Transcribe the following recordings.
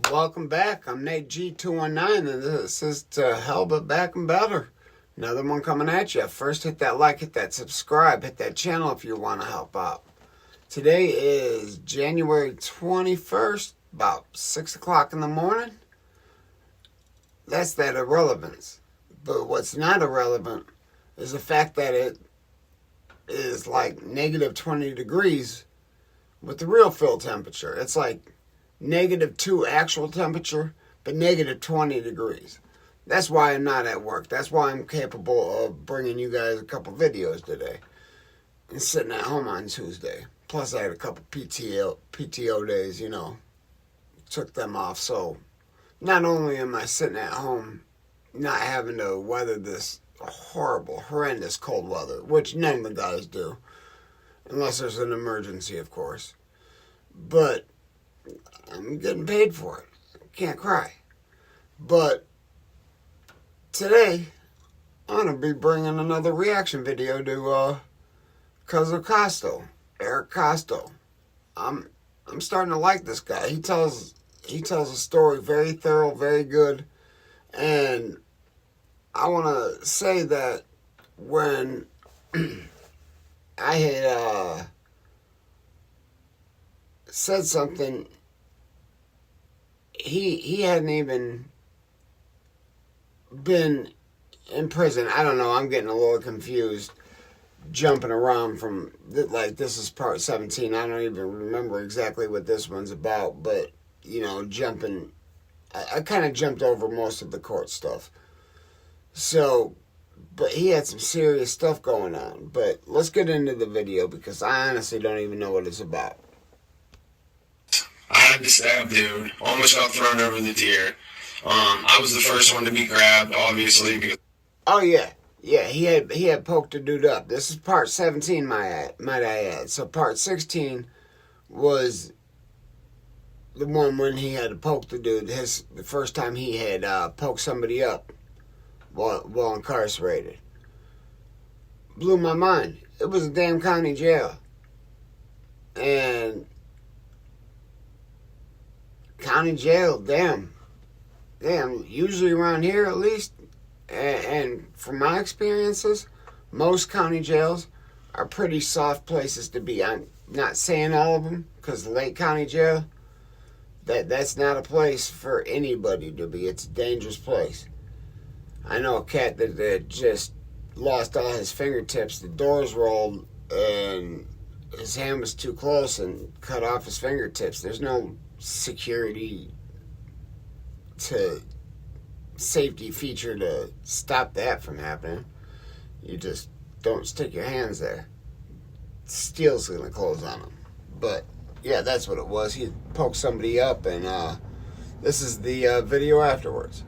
Welcome back. I'm Nate G219, and this is To Hell But Back and Better. Another one coming at you. First, hit that like, hit that subscribe, hit that channel if you want to help out. Today is January 21st, about 6 o'clock in the morning. That's that irrelevance. But what's not irrelevant is the fact that it is like negative 20 degrees with the real field temperature. It's like -2 actual temperature, but negative 20 degrees. That's why I'm not at work. That's why I'm capable of bringing you guys a couple videos today and sitting at home on Tuesday. Plus, I had a couple PTO days, took them off. So, not only am I sitting at home, not having to weather this horrible, horrendous cold weather, which none of the guys do, unless there's an emergency, of course. But I'm getting paid for it. Can't cry. But today, I'm going to be bringing another reaction video to Cousin Costo, Eric Costo. I'm starting to like this guy. He tells a story very thorough, very good. And I want to say that when I had said something, he hadn't even been in prison. I don't know. I'm getting a little confused, jumping around from, like, this is part 17. I don't even remember exactly what this one's about, but, jumping. I kind of jumped over most of the court stuff. So, but he had some serious stuff going on. But let's get into the video because I honestly don't even know what it's about. I had to stab dude. Almost got thrown over the tier. I was the first one to be grabbed, obviously. Because oh yeah, he had poked a dude up. This is part 17, might I add. So part 16 was the one when he had to poke the dude. The first time he had poked somebody up while incarcerated. Blew my mind. It was a damn county jail. And county jail, damn, usually around here at least, and from my experiences, most county jails are pretty soft places to be. I'm not saying all of them, because the Lake County Jail, that's not a place for anybody to be. It's a dangerous place. I know a cat that just lost all his fingertips. The doors rolled, and his hand was too close and cut off his fingertips. There's no security to safety feature to stop that from happening. You just don't stick your hands there. Steel's gonna close on him. But yeah, that's what it was. He poked somebody up, and this is the video afterwards.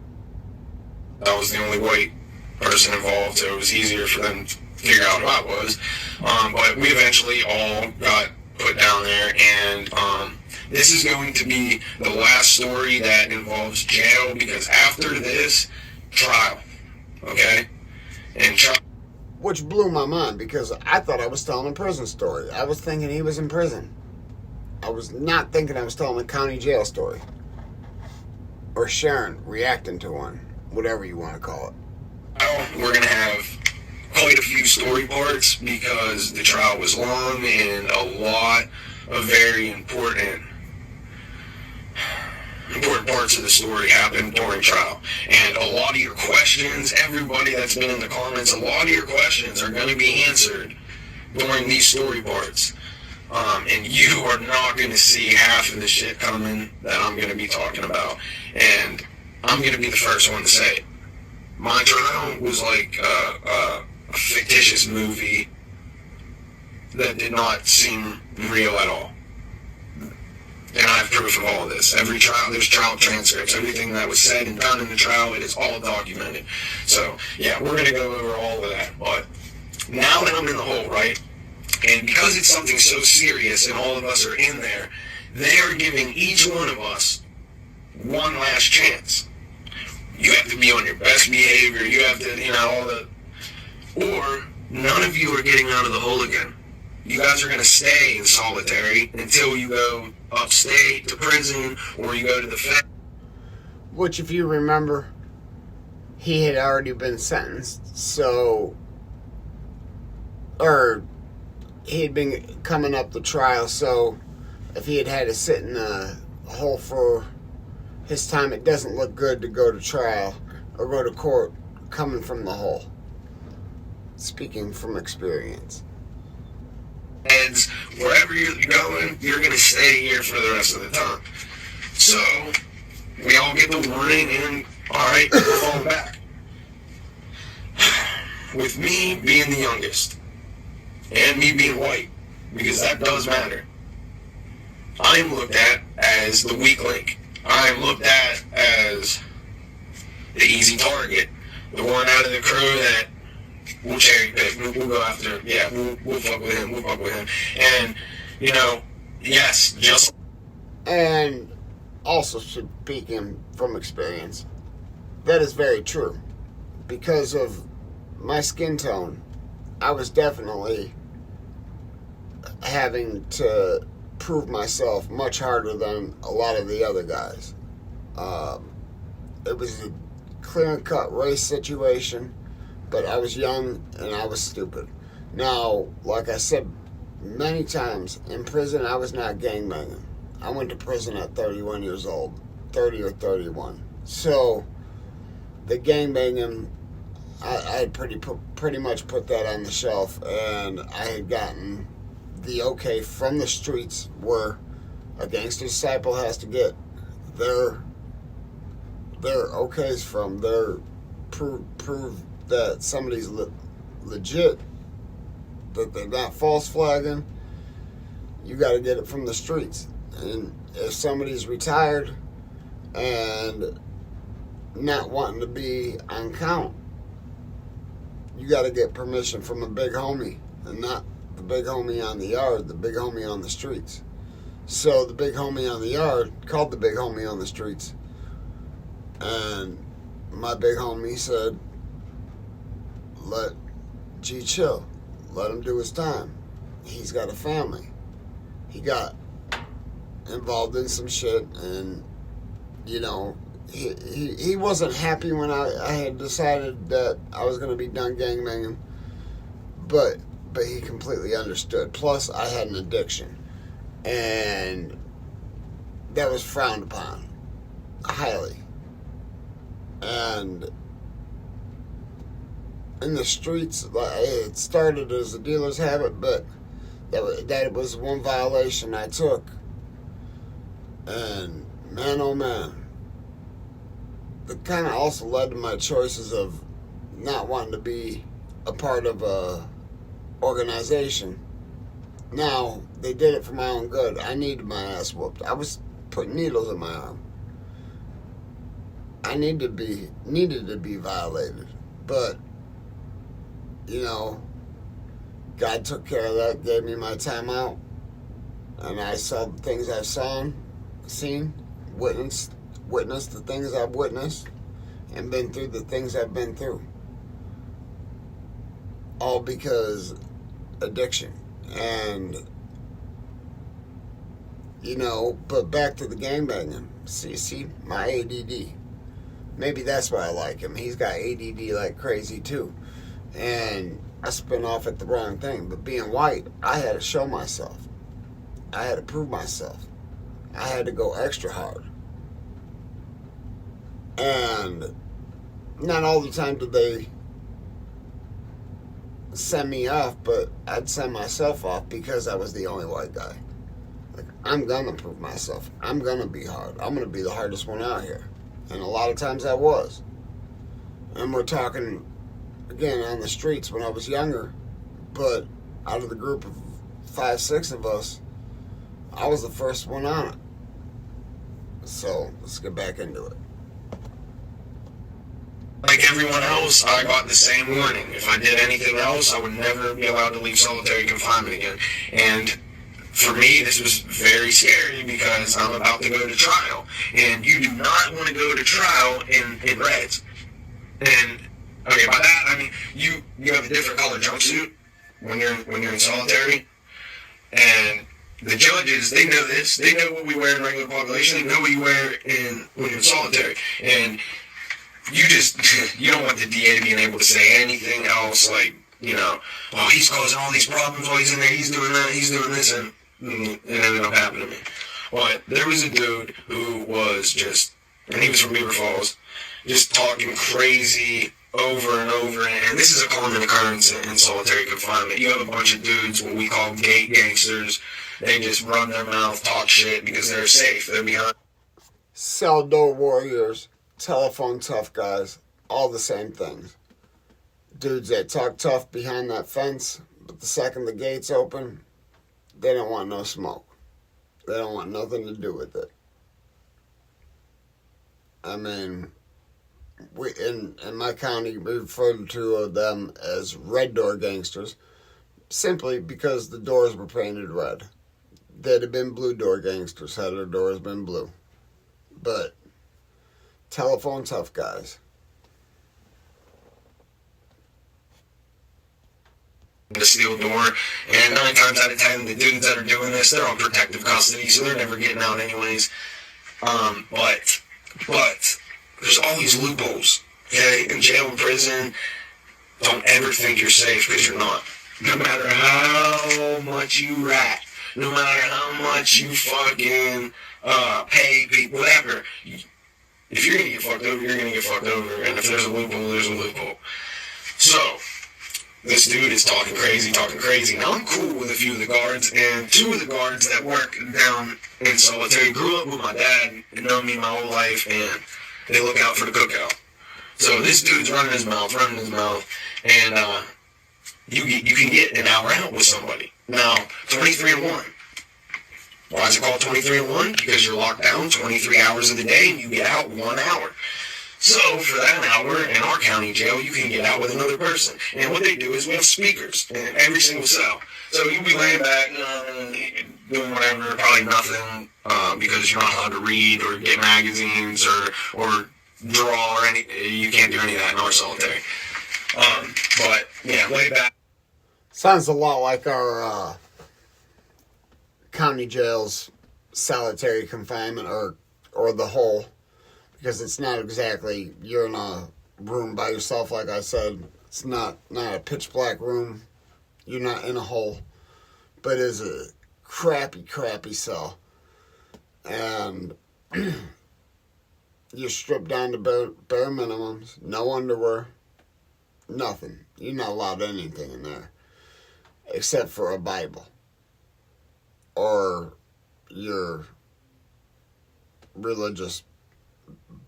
I was the only white person involved, so it was easier for them to figure out who I was. But we eventually all got put down there, and this is going to be the last story that involves jail, because after this, trial, okay? And trial. Which blew my mind, because I thought I was telling a prison story. I was thinking he was in prison. I was not thinking I was telling a county jail story. Or Sharon reacting to one. Whatever you want to call it. We're going to have quite a few story parts, because the trial was long and a lot of very important parts of the story happened during trial. And a lot of your questions, everybody that's been in the comments, a lot of your questions are going to be answered during these story parts. And you are not going to see half of the shit coming that I'm going to be talking about. And I'm going to be the first one to say it. My trial was like a fictitious movie that did not seem real at all. And I have proof of all of this. Every trial, there's trial transcripts. Everything that was said and done in the trial, it is all documented. So, yeah, we're going to go over all of that. But now that I'm in the hole, right? And because it's something so serious and all of us are in there, they are giving each one of us one last chance. You have to be on your best behavior. You have to, all the... Or none of you are getting out of the hole again. You guys are going to stay in solitary until you go upstate to prison or you go to the Fed. Which, if you remember, he had already been sentenced, so, or he had been coming up the trial, so if he had to sit in a hole for his time, it doesn't look good to go to trial or go to court coming from the hole. Speaking from experience. Heads, wherever you're going, you're going to stay here for the rest of the time. So, we all get the warning and, alright, we're falling back. With me being the youngest, and me being white, because that does matter, I'm looked at as the weak link. I'm looked at as the easy target, the one out of the crew that we'll cherry pick, we'll go after, we'll fuck with him, and, you know, yes, just... And also speaking from experience, that is very true. Because of my skin tone, I was definitely having to prove myself much harder than a lot of the other guys. It was a clear-cut race situation, but I was young and I was stupid. Now, like I said many times, in prison I was not gangbanging. I went to prison at 31 years old, 30 or 31. So, the gangbanging, I had pretty much put that on the shelf, and I had gotten the okay from the streets where a gangster disciple has to get their okays from, their prove that somebody's legit, that they're not false flagging. You got to get it from the streets. And if somebody's retired and not wanting to be on count, you got to get permission from a big homie, and not the big homie on the yard, the big homie on the streets. So the big homie on the yard called the big homie on the streets, and my big homie said, let G chill, let him do his time. He's got a family. He got involved in some shit, and you know, he wasn't happy when I had decided that I was going to be done gangbanging, but he completely understood. Plus, I had an addiction, and that was frowned upon highly. And in the streets, it started as a dealer's habit, but that was one violation I took. And man, oh man, that kind of also led to my choices of not wanting to be a part of a organization. Now, they did it for my own good. I needed my ass whooped. I was putting needles in my arm. I needed to be violated. But, you know, God took care of that, gave me my time out, and I saw the things I've seen, witnessed the things I've witnessed, and been through the things I've been through. All because addiction. And, you know, but back to the gangbanging. See, my ADD. Maybe that's why I like him. He's got ADD like crazy too. And I spin off at the wrong thing. But being white, I had to show myself. I had to prove myself. I had to go extra hard. And not all the time did they send me off, but I'd send myself off because I was the only white guy. Like, I'm gonna prove myself. I'm gonna be hard. I'm gonna be the hardest one out here. And a lot of times I was. And we're talking, again, on the streets when I was younger, but out of the group of 5, 6 of us, I was the first one on it. So, let's get back into it. Like everyone else, I got the same warning. If I did anything else, I would never be allowed to leave solitary confinement again. And for me, this was very scary because I'm about to go to trial. And you do not want to go to trial in reds. And, okay, by that, I mean, you have a different color jumpsuit when you're in solitary. And the judges, they know this. They know what we wear in regular population. They know what you wear when you're in solitary. And you don't want the DA being able to say anything else like, oh, he's causing all these problems while he's in there, he's doing that, he's doing this, and it ended up happening to me. But there was a dude who was and he was from Beaver Falls, just talking crazy over and over, and this is a common occurrence in solitary confinement. You have a bunch of dudes, what we call gate gangsters. They just run their mouth, talk shit because they're safe. They're behind. Cell door warriors, telephone tough guys, all the same things. Dudes that talk tough behind that fence, but the second the gates open, they don't want no smoke. They don't want nothing to do with it. I mean, we in my county, we refer to them as red door gangsters, simply because the doors were painted red. They'd have been blue door gangsters had their doors been blue. But telephone tough guys. The steel door, and 9 times out of 10, the dudes that are doing this, they're on protective custody, so they're never getting out anyways. But there's all these loopholes, okay? In jail and prison, don't ever think you're safe, because you're not. No matter how much you rat, no matter how much you fucking pay people, whatever, if you're gonna get fucked over, you're gonna get fucked over, and if there's a loophole, there's a loophole. So, this dude is talking crazy. Now, I'm cool with a few of the guards, and 2 of the guards that work down in solitary grew up with my dad and known me my whole life, and they look out for the cookout. So this dude's running his mouth, and you can get an hour out with somebody. Now, 23 and 1. Why is it called 23 and 1? Because you're locked down 23 hours of the day, and you get out 1 hour. So, for that hour, in our county jail, you can get out with another person. And what they do is we have speakers in every single cell. So you'll be laying back, doing whatever, probably nothing, because you're not allowed to read or get magazines or draw or anything. You can't do any of that in our solitary. But, yeah, lay back. Sounds a lot like our county jail's solitary confinement or the hole. Because it's not exactly, you're in a room by yourself, like I said. It's not a pitch black room. You're not in a hole. But it's a crappy cell. And you're stripped down to bare minimums. No underwear. Nothing. You're not allowed anything in there. Except for a Bible. Or your religious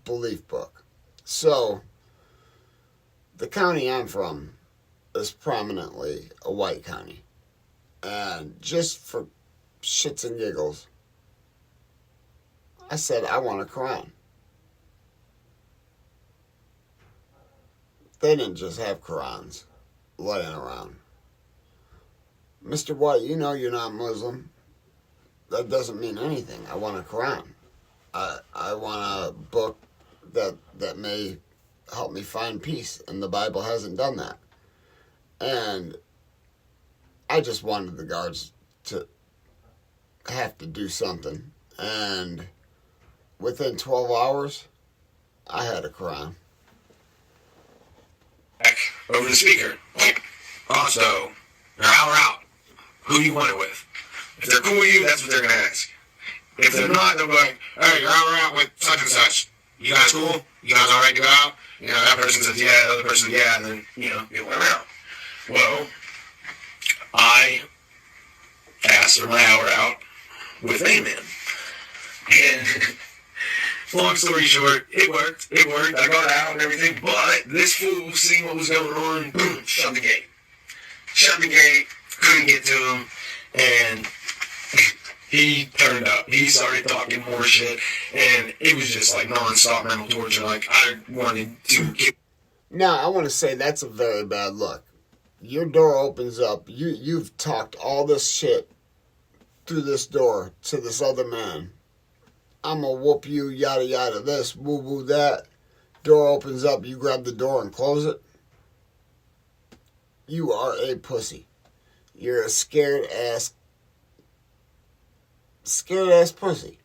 belief book. So, the county I'm from is prominently a white county. And just for shits and giggles, I said, I want a Quran. They didn't just have Qurans laying around. Mr. White, you know you're not Muslim. That doesn't mean anything. I want a Quran. I want a book that may help me find peace, and the Bible hasn't done that. And I just wanted the guards to have to do something. And within 12 hours, I had a Quran. Over the speaker. Also, you're hour out. Who do you want it with? If they're cool with you, that's what they're going to ask. If they're not, they'll be like, hey, you're hour out with such and such. You guys cool? You guys all right to go out? That person says yeah, the other person says yeah, and then, it went around. Well, I asked for my hour out with Amen. And long story short, it worked. I got out and everything, but this fool, seeing what was going on, boom, shut the gate. Couldn't get to him, and he turned up. He started talking more shit, and it was just like non-stop mental torture. Like, I wanted to get... Now, I want to say that's a very bad look. Your door opens up. You've talked all this shit through this door to this other man. I'm going to whoop you, yada yada this, woo woo that. Door opens up, you grab the door and close it. You are a pussy. You're a scared ass scared ass pussy.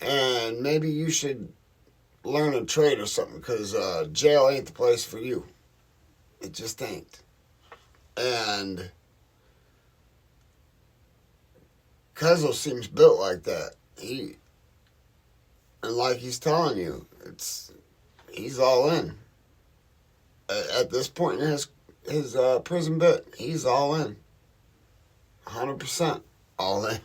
And maybe you should learn a trade or something, because jail ain't the place for you. It just ain't. And Cuzzo seems built like that. And like he's telling you, he's all in. At this point in his prison bit, he's all in. 100% all in.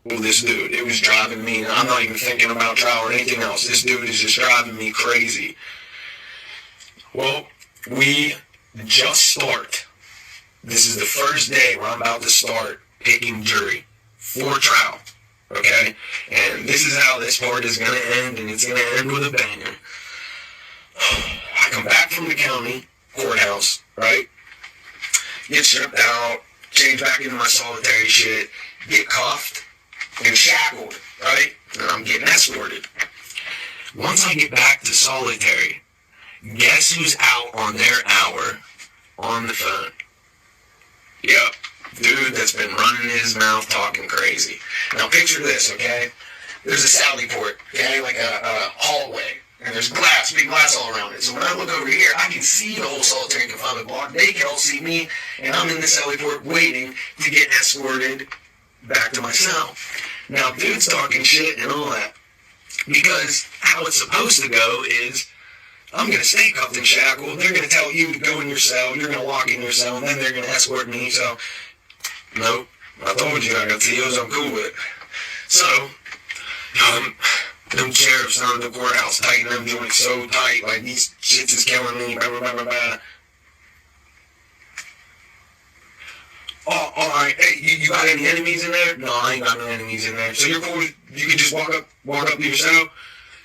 This dude, it was driving me, and I'm not even thinking about trial or anything else. This dude is just driving me crazy. Well, we just start. This is the first day where I'm about to start picking jury for trial. Okay? And this is how this part is going to end, and it's going to end with a banger. I come back from the county courthouse, right? Get stripped out, change back into my solitary shit, get cuffed and shackled, right? And I'm getting escorted. Once I get back to solitary, guess who's out on their hour on the phone? Yep, dude that's been running his mouth talking crazy. Now picture this, okay? There's a sally port, okay? Like a hallway. And there's glass, big glass all around it. So when I look over here, I can see the whole solitary confinement block. They can all see me, and I'm in the sally port waiting to get escorted back to my cell. Now, dude's talking shit and all that. Because how it's supposed to go is, I'm going to stay cuffed and shackled. They're going to tell you to go in your cell. You're going to walk in your cell, and then they're going to escort me. So, nope. I told you I got TOs I'm cool with. So, them sheriffs down at the courthouse tighten them joints so tight, like these shits is killing me, blah, blah, blah, blah, blah. Oh, alright, hey, you got any enemies in there? No, I ain't got no enemies in there. So you're cool, you can just walk up to your cell?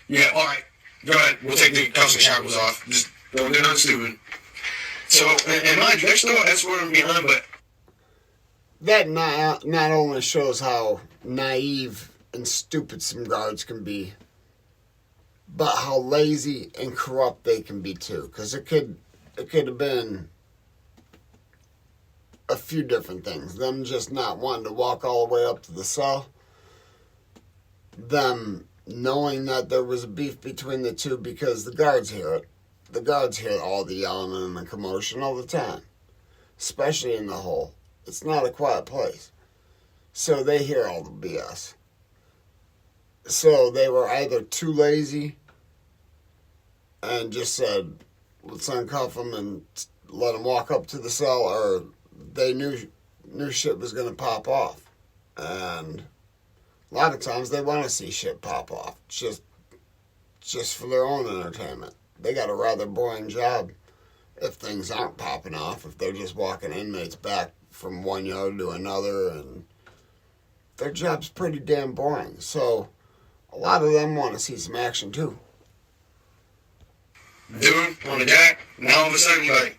Yeah, alright, go ahead, we'll take the cuffs and shackles off. Just don't do nothing stupid. So, and mind you, they're still escorting behind, but... That not only shows how naive and stupid some guards can be, but how lazy and corrupt they can be too. Because it could have been a few different things. Them just not wanting to walk all the way up to the cell. Them knowing that there was a beef between the two, because the guards hear it. The guards hear all the yelling and the commotion all the time. Especially in the hole. It's not a quiet place. So they hear all the BS. So they were either too lazy and just said, let's uncuff them and let them walk up to the cell, or they knew shit was going to pop off. And a lot of times they want to see shit pop off, just for their own entertainment. They got a rather boring job if things aren't popping off, if they're just walking inmates back from one yard to another, and their job's pretty damn boring. So a lot of them want to see some action too. Dude, on the jack, now all of a sudden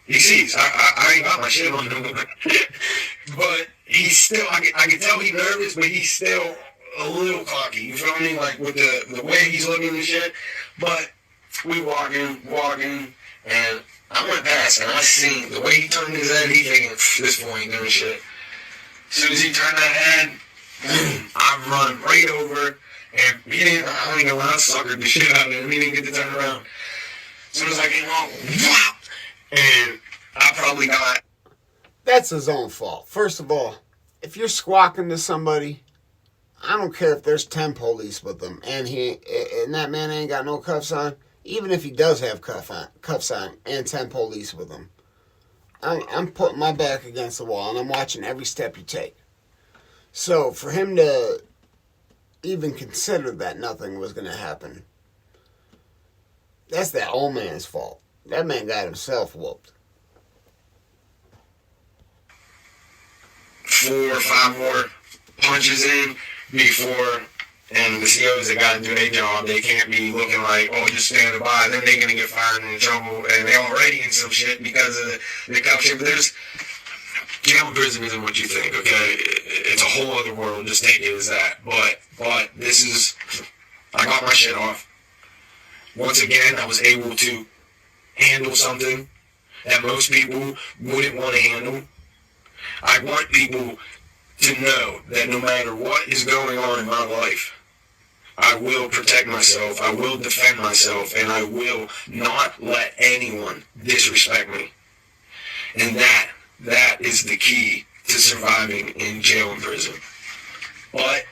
he sees, I ain't got my shit on him. But he's still, I can tell he's nervous, but he's still a little cocky, you feel me? Like with the way he's looking and shit. But we walking, and I went past, and I seen the way he turned his head, he thinking, this boy ain't doing shit. As soon as he turned that head, I run right over, and I ain't gonna lie, I suckered the shit out of him. He didn't get to turn around. As soon as I came on, whop, and I probably got... That's his own fault. First of all, if you're squawking to somebody, I don't care if there's 10 police with them, and that man ain't got no cuffs on. Even if he does have cuffs on and 10 police with him, I'm putting my back against the wall, and I'm watching every step you take. So for him to even consider that nothing was going to happen, that's that old man's fault. That man got himself whooped. 4 or 5 more punches in before, and the COs that got to do their job, they can't be looking like, oh, just standing by, then they're going to get fired and in trouble, and they already in some shit because of the cuff shit. But jail and prison isn't what you think, okay? It's a whole other world, just take it as that. But this is, I got my shit off. Once again, I was able to handle something that most people wouldn't want to handle. I want people to know that no matter what is going on in my life, I will protect myself, I will defend myself, and I will not let anyone disrespect me. And that is the key to surviving in jail and prison. But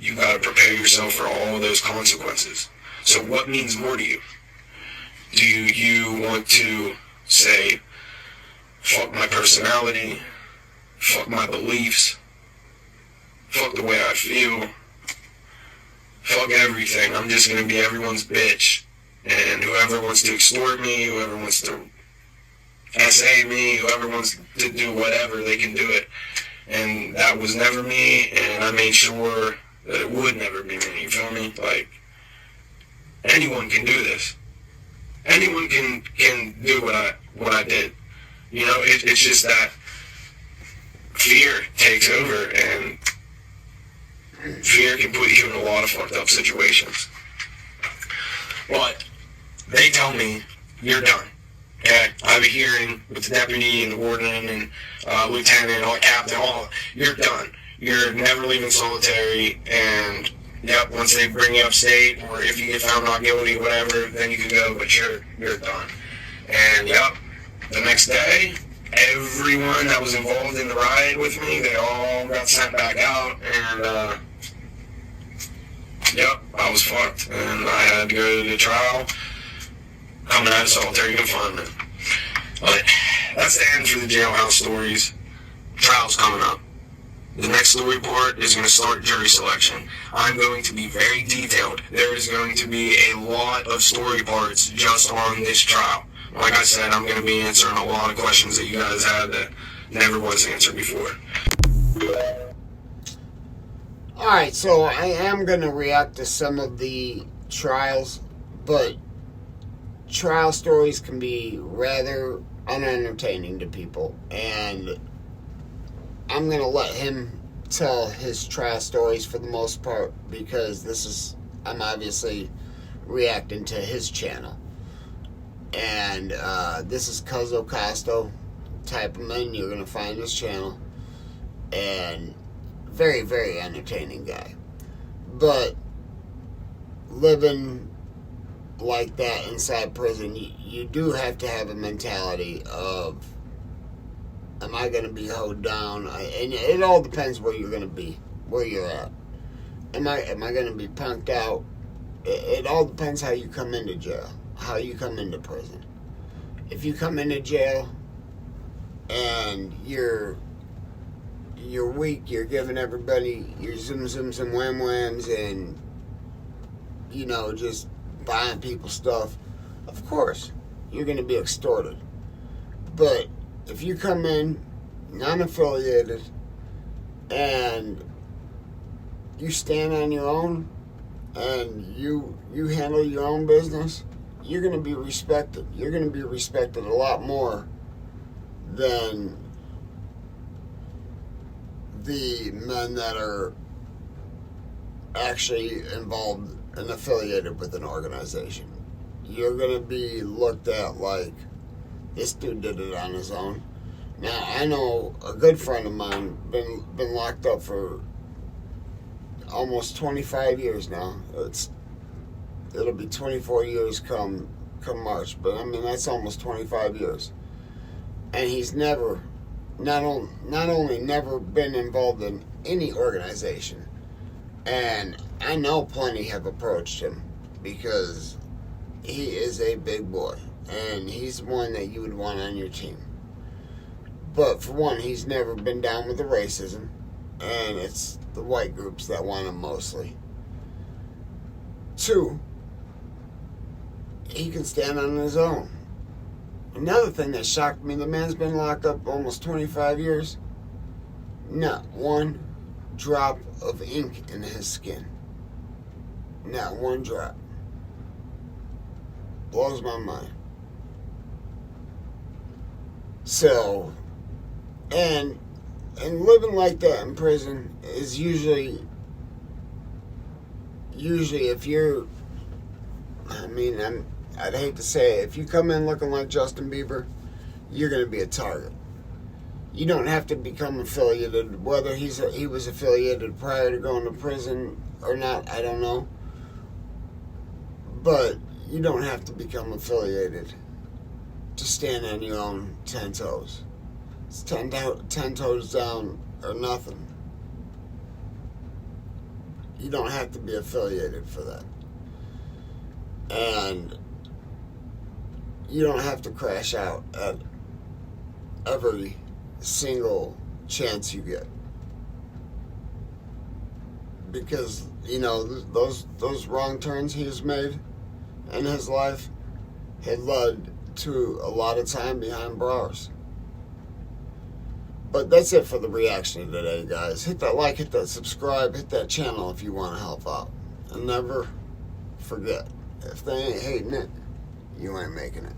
you gotta prepare yourself for all of those consequences. So what means more to you? Do you want to say, fuck my personality, fuck my beliefs, fuck the way I feel, fuck everything, I'm just gonna be everyone's bitch, and whoever wants to extort me, whoever wants to SA me, whoever wants to do whatever, they can do it. And that was never me, and I made sure that it would never be me, you feel me? Like, anyone can do this. Anyone can do what I did. You know, it's just that fear takes over, and fear can put you in a lot of fucked up situations. But they tell me, you're done. Okay? I have a hearing with the deputy and the warden and lieutenant, all captain, all. You're done. You're never leaving solitary, and yep, once they bring you upstate, or if you get found not guilty, whatever, then you can go, but you're done. And yep, the next day, everyone that was involved in the riot with me, they all got sent back out, and yep, I was fucked, and I had to go to the trial, coming out of solitary confinement. But that's the end for the jailhouse stories. Trial's coming up. The next story part is going to start jury selection. I'm going to be very detailed. There is going to be a lot of story parts just on this trial. Like I said, I'm going to be answering a lot of questions that you guys had that never was answered before. Alright, so I am going to react to some of the trials, but trial stories can be rather unentertaining to people, and I'm going to let him tell his trial stories for the most part, because I'm obviously reacting to his channel. And this is Cuzzo Costo. Type him in, you're going to find his channel. And very, very entertaining guy. But living like that inside prison, you do have to have a mentality of, am I going to be held down? And it all depends where you're going to be, where you're at. Am I going to be punked out? It all depends how you come into jail, how you come into prison. If you come into jail and you're weak, you're giving everybody your zim-zims and wham-whams and, you know, just buying people stuff, of course, you're going to be extorted. But if you come in non-affiliated and you stand on your own and you handle your own business, you're going to be respected. You're going to be respected a lot more than the men that are actually involved and affiliated with an organization. You're going to be looked at like, this dude did it on his own. Now, I know a good friend of mine been locked up for almost 25 years now. It'll be 24 years come March, but I mean, that's almost 25 years. And he's never, not only never been involved in any organization, and I know plenty have approached him because he is a big boy, and he's one that you would want on your team. But for one, he's never been down with the racism, and it's the white groups that want him mostly. Two, he can stand on his own. Another thing that shocked me, the man's been locked up almost 25 years. Not one drop of ink in his skin. Not one drop. Blows my mind. So, and living like that in prison is usually if you're, I'd hate to say it, if you come in looking like Justin Bieber, you're going to be a target. You don't have to become affiliated. Whether he was affiliated prior to going to prison or not, I don't know. But you don't have to become affiliated to stand on your own 10 toes. It's 10 toes down or nothing. You don't have to be affiliated for that. And you don't have to crash out at every single chance you get. Because, you know, those wrong turns he's made in his life had led to a lot of time behind bars. But that's it for the reaction today, guys. Hit that like, hit that subscribe, hit that channel if you want to help out. And never forget, if they ain't hating it, you ain't making it.